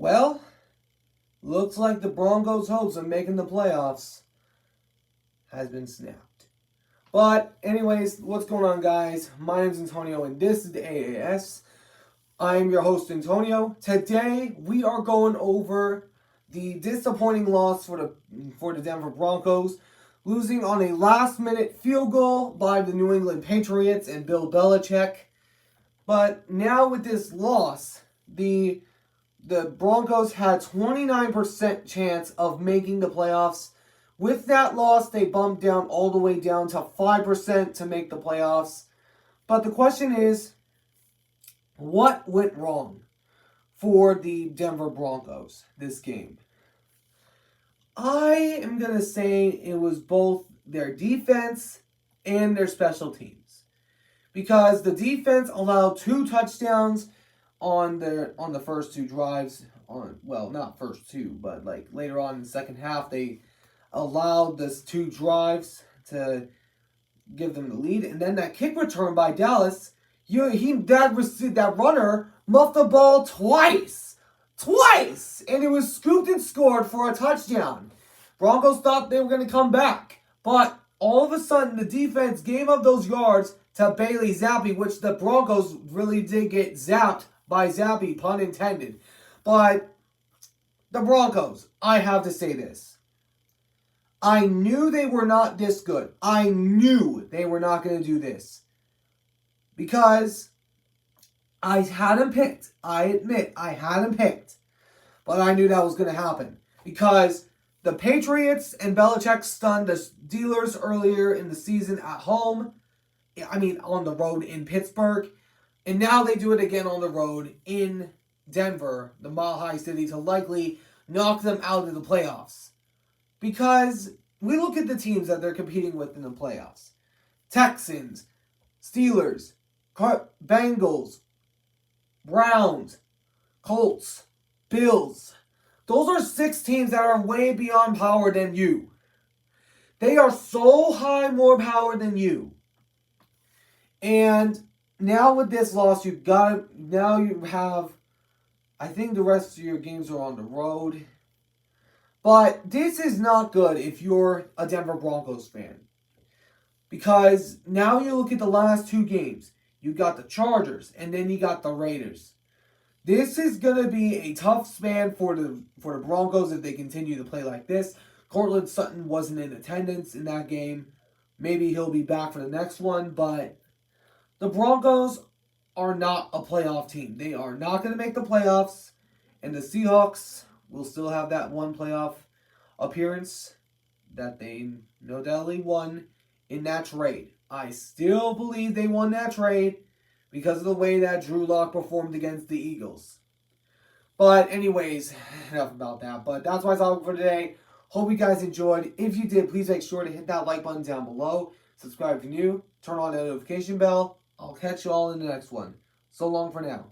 Well, looks like the Broncos' hopes of making the playoffs has been snapped. But anyways, what's going on, guys? My name's Antonio, and this is the AAS. I am your host, Antonio. Today, we are going over the disappointing loss for the Denver Broncos, losing on a last-minute field goal by the New England Patriots and Bill Belichick. But now with this loss, the Broncos had 29% chance of making the playoffs. With that loss, they bumped down all the way down to 5% to make the playoffs. But the question is, what went wrong for the Denver Broncos this game? I am going to say it was both their defense and their special teams. Because the defense allowed 2 touchdowns on the first 2 drives. Not first 2, but like later on in the second half, they allowed this 2 drives to give them the lead. And then that kick return by Dallas, that runner muffed the ball twice, and it was scooped and scored for a touchdown. Broncos thought they were going to come back, but all of a sudden the defense gave up those yards to Bailey Zappi, which the Broncos really did get zapped by Zappi, pun intended. But the Broncos, I have to say this. I knew they were not this good. I knew they were not going to do this. Because I had them picked. I admit, I had them picked. But I knew that was going to happen. Because the Patriots and Belichick stunned the Steelers earlier in the season at home. On the road in Pittsburgh. And now they do it again on the road in Denver, the Mile High City, to likely knock them out of the playoffs. Because we look at the teams that they're competing with in the playoffs. Texans, Steelers, Bengals, Browns, Colts, Bills. Those are 6 teams that are way beyond power than you. They are so high more power than you. And now with this loss, I think the rest of your games are on the road. But this is not good if you're a Denver Broncos fan. Because now you look at the last 2 games. You got the Chargers, and then you got the Raiders. This is going to be a tough span for the Broncos if they continue to play like this. Courtland Sutton wasn't in attendance in that game. Maybe he'll be back for the next one, but the Broncos are not a playoff team. They are not going to make the playoffs, and the Seahawks will still have that one playoff appearance that they no doubtly won in that trade. I still believe they won that trade because of the way that Drew Lock performed against the Eagles. But anyways, enough about that. But that's my topic for today. Hope you guys enjoyed. If you did, please make sure to hit that like button down below. Subscribe if you're new. Turn on the notification bell. I'll catch you all in the next one. So long for now.